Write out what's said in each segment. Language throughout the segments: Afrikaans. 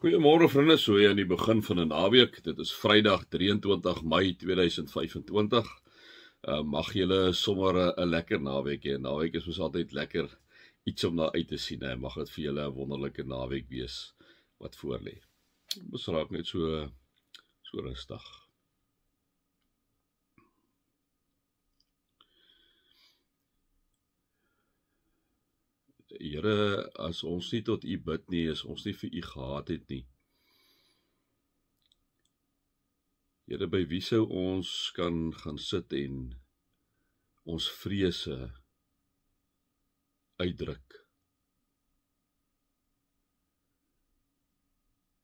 Goeiemôre vriende, so aan die begin van 'n naweek. Dit is Vrydag 23 Mei 2025. Mag julle sommer 'n lekker naweek hê. 'n Naweek is mos altyd lekker iets om na uit te sien. Mag dit vir julle 'n wonderlike naweek wees wat voorlê. Ons raak net so rustig. Here, as ons nie tot U bid nie, is ons nie vir U gehaat het nie. Here, by wie sou ons kan gaan sit en ons vrese uitdruk?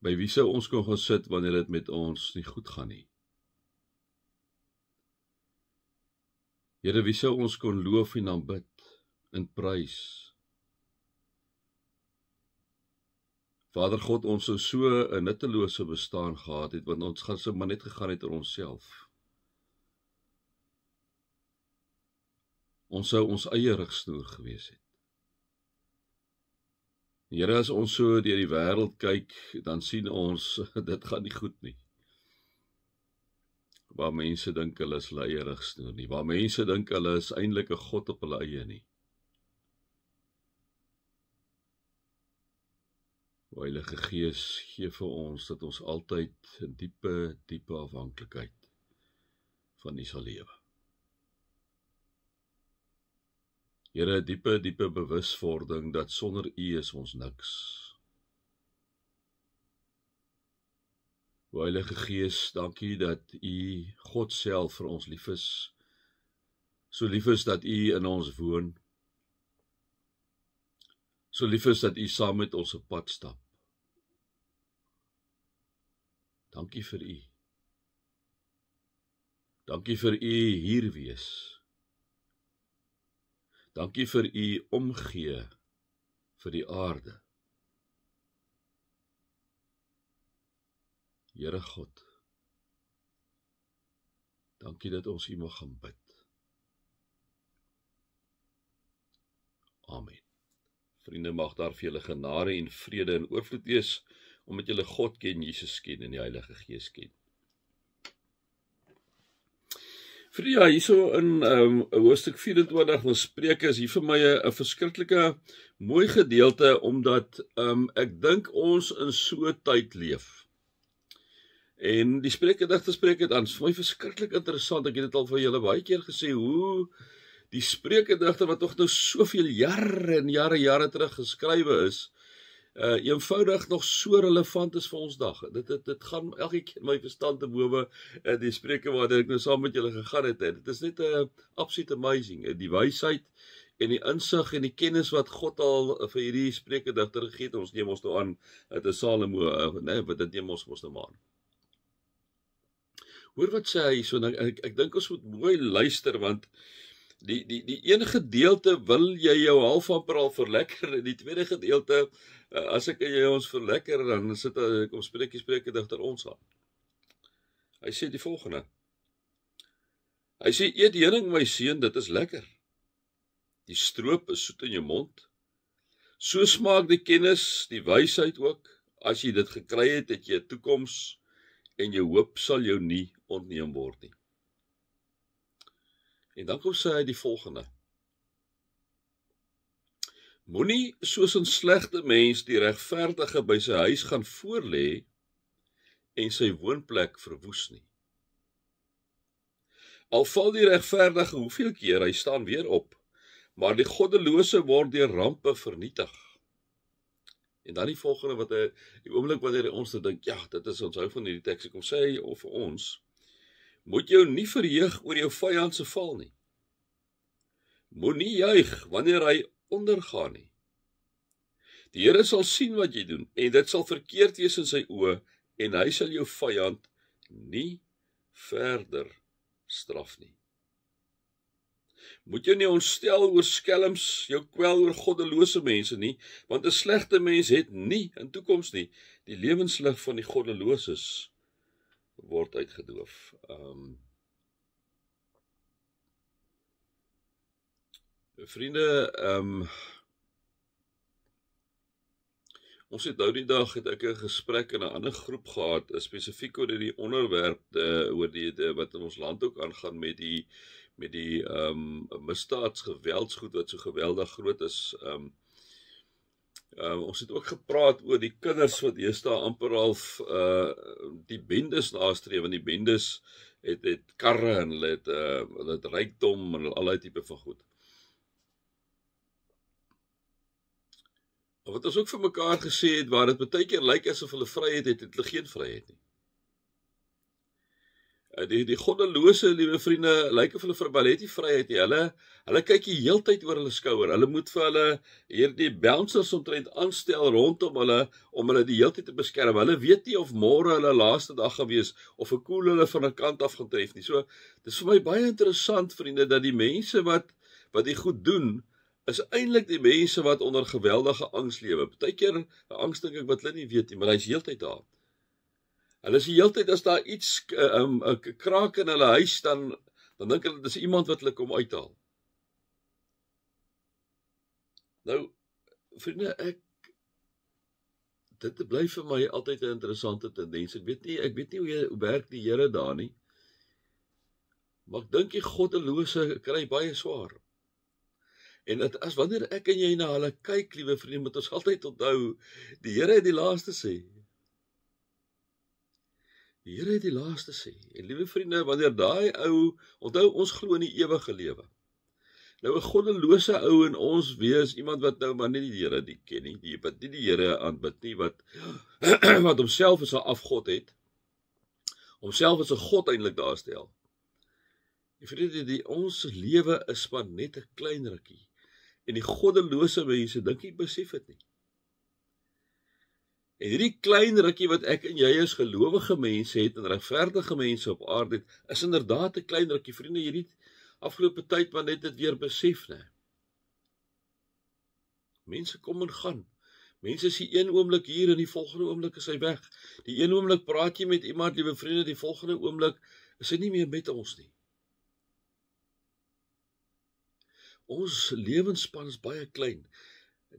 By wie sou ons kon gaan sit wanneer dit met ons nie goed gaan nie? Here, wie sou ons kon loof en aanbid en prys? Vader God, ons sou so 'n nuttelose bestaan gehad het, want ons gaan so maar net gegaan het oor onsself. Ons sou ons eie rigsnoer gewees het. Here, as ons so deur die wêreld kyk, dan sien ons, dit gaan nie goed nie. Waar mense dink hulle is hulle eie rigsnoer nie, waar mense dink hulle is eintlik 'n God op hulle eie nie. Heilige Gees, gee vir ons dat ons altyd 'n diepe afhanklikheid van U sal lewe. Here, 'n diepe bewuswording dat sonder U is ons niks. Heilige Gees, dankie dat U God self vir ons lief is. So lief is dat U in ons woon. So lief is dat U saam met ons op pad stap. Dankie vir U. Dankie vir U hier wees. Dankie vir U omgee vir die aarde. Here God, dankie dat ons U mag gaan bid. Amen. Vriende, mag daar vir julle genade en vrede en oorvloed wees, omdat julle God ken, Jesus ken en die Heilige Gees ken. Vriende, hierso in hoofstuk 24 van Spreuke is hier vir my 'n verskriklike mooi gedeelte, omdat ek dink ons in so 'n tyd leef. En die Spreukedigter spreek dit aan. Dit is vir my verskriklik interessant. Ek het dit al vir julle baie keer gesê, hoe die Spreukedigter wat tog nou soveel jare terug geskrywe is, eenvoudig nog so relevant is vir ons dag. Dit gaan elke keer my verstand te bowe, die spreuke waar ek nou saam met julle gegaan het. Dit is net absolute amazing. Die wysheid en die insig en die kennis wat God al vir hierdie Spreukedigter gegee het. Ons neem ons nou aan, dit is Salomo, wat dit neem ons nou aan. Hoor wat sê hy so, ek dink ons moet mooi luister, want die een gedeelte wil jy jou half amper al verlekker, en die tweede gedeelte, as ek jy ons verlekker, dan kom Spreukedigter ons aan. Hy sê die volgende. Hy sê, eet heuning my seun, dit is lekker. Die stroop is soet in jou mond. So smaak die kennis, die wysheid ook. As jy dit gekry het, het jy 'n toekoms, en jou hoop sal jou nie ontneem word nie. En dan kom sê hy die volgende. Moenie soos 'n slegte mens die regverdige by sy huis gaan voorlê en sy woonplek verwoes nie. Al val die regverdige hoeveel keer, hy staan weer op, maar die goddelose word deur rampe vernietig. En dan die volgende, die oomblik wanneer ons dink, ja, dit is ons hou van hierdie teks, kom sê hy vir ons, moet jou nie verheug oor jou vyand se val nie. Moenie juig wanneer hy ondergaan nie. Die Here sal sien wat jy doen, en dit sal verkeerd wees in sy oë, en hy sal jou vyand nie verder straf nie. Moet jy nie ontstel oor skelms, jou kwel oor goddelose mense nie, want 'n slegte mens het nie 'n toekoms nie. Die lewenslig van die goddeloses word uitgedoof. Vriende, Ons het nou die dag het ek 'n gesprek in 'n ander groep gehad, spesifiek oor die onderwerp oor die wat in ons land ook aangaan met die misdaadsgeweldsgoed wat so geweldig groot is. Ons het ook gepraat oor die kinders wat deesdae amper half die bendes nastreef, want die bendes het karre en hulle het rykdom en allerlei tipe van goed. Wat ons ook vir mekaar gesê het, waar dit baie keer lyk asof hulle vryheid het hulle geen vryheid nie. Die goddelose, liewe vriende, lyk of hulle het nie vryheid nie. Hulle kyk die heeltyd oor hulle skouer. Hulle moet vir hulle hierdie bouncers omtrent aanstel rondom hulle om hulle die heeltyd te beskerm. Hulle weet nie of môre hulle laaste dag gaan wees of 'n koel hulle van 'n kant af gaan tref nie. So dis vir my baie interessant, vriende, dat die mense wat die goed doen is eintlik die mense wat onder geweldige angs lewe. Partykeer 'n angs dink ek wat hulle nie weet nie, maar hy's heeltyd daar. Hulle is die heeltyd as daar iets kraak in hulle huis dan dink hulle dis iemand wat hulle kom uithaal. Nou, vriende, dit bly vir my altyd 'n interessante tendens. Ek weet nie hoe werk die Here daar nie. Maar ek dink die goddelose kry baie swaar. En as wanneer ek en jy na hulle kyk, liewe vriende, moet ons altyd onthou, die Here het die laaste sê. Die Here het die laaste sê. En liewe vriende, wanneer daai ou, onthou ons glo in die ewige lewe. Nou 'n goddelose ou in ons wees iemand wat nou maar nie die Here ken nie, wat nie die Here aanbid nie, wat homself as 'n afgod het, homself as 'n god eintlik daarstel. Die vriende, ons lewe is maar net 'n klein rukkie. En die goddelose mense dink nie besef dit nie. En hierdie klein rukkie wat ek en jy as gelowige mense het en regverdige mense op aarde het, is inderdaad 'n klein rukkie. Vriende, hierdie afgelope tyd maar net dit weer besef, né? Mense kom en gaan. Mense is die een oomblik hier en die volgende oomblik is hy weg. Die een oomblik praat jy met iemand, liewe vriende, die volgende oomblik is hy nie meer met ons nie. Ons lewensspan is baie klein.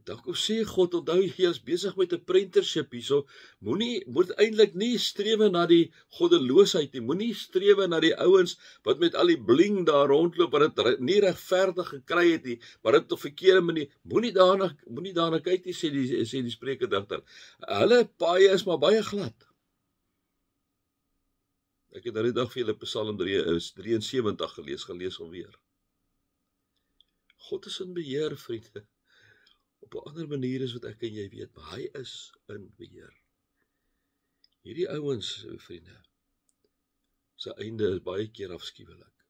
Dan kom sê God, onthou jy is besig met 'n prentership hierso, moet eintlik nie strewe na die goddeloosheid nie, moenie strewe na die ouens wat met al die bling daar rondloop, wat dit nie regverdig gekry het nie, maar dit op verkeerde manier, moenie daarna kyk nie, sê die sprekerdigter. Hulle paaie is maar baie glad. Ek het nou die dag vir julle Psalm 73 gelees alweer. God is in beheer, vriende. Op 'n ander manier is wat ek en jy weet, maar hy is in beheer. Hierdie ouens, vriende, se einde is baie keer afskuwelik.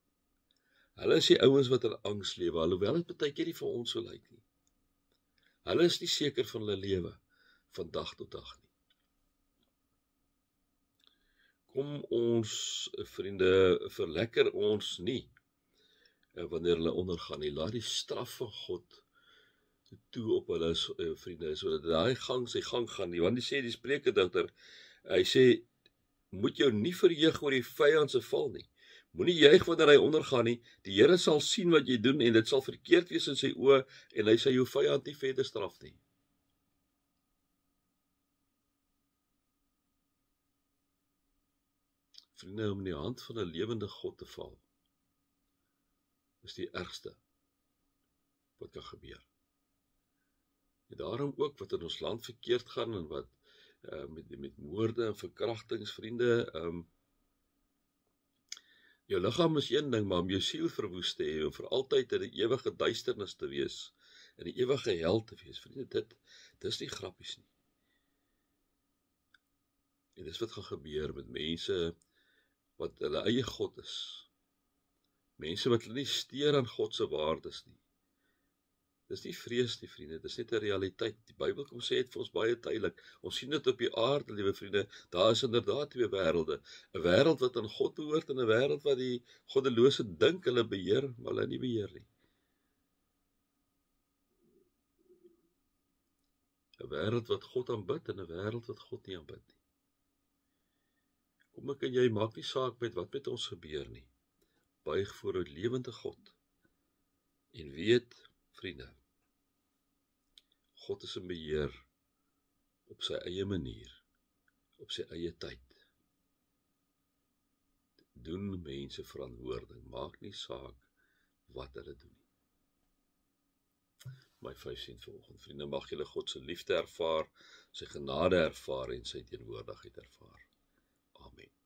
Hulle is die ouens wat in angs lewe, alhoewel dit baie keer nie vir ons so lyk nie. Hulle is nie seker van hulle lewe van dag tot dag nie. Kom ons, vriende, verlekker ons nie wanneer hulle ondergaan nie. Laat die straf van God toe op hulle vriende, sodat daai sy gang gaan nie. Want die sê die sprekerdigter, hy sê, moet jou nie verheug oor die vyand se val nie. Moenie juig wanneer hy ondergaan nie. Die Here sal sien wat jy doen en dit sal verkeerd wees in sy oë en hy sal jou vyand nie verder straf nie. Vriende, om in die hand van 'n lewende God te val, is die ergste wat kan gebeur. En daarom ook wat in ons land verkeerd gaan en wat met moorde en verkrachtings, vriende, jou liggaam is een ding, maar om jou siel verwoes te hê en vir altyd in die ewige duisternis te wees, in die ewige hel te wees, vriende, dis nie grappies nie. En dis wat gaan gebeur met mense wat hulle eie God is. Mense wat hulle nie steur aan God se waardes nie. Dis nie vrees nie, vriende, dis net 'n realiteit. Die Bybel kom sê dit vir ons baie duidelik. Ons sien dit op die aarde, liewe vriende, daar is inderdaad twee wêrelde. 'n Wêreld wat aan God behoort en 'n wêreld wat die goddelose dink hulle beheer, maar hulle nie beheer nie. 'n Wêreld wat God aanbid en 'n wêreld wat God nie aanbid nie. Kom ek en jy, maak nie saak met wat met ons gebeur nie. Buig voor 'n lewende God. En weet, vriende, God is in beheer op sy eie manier, op sy eie tyd. Doen mense verantwoording, maak nie saak wat hulle doen nie. My 5 sent vanoggend, vriende, mag julle God se liefde ervaar, sy genade ervaar en sy teenwoordigheid ervaar. Amen.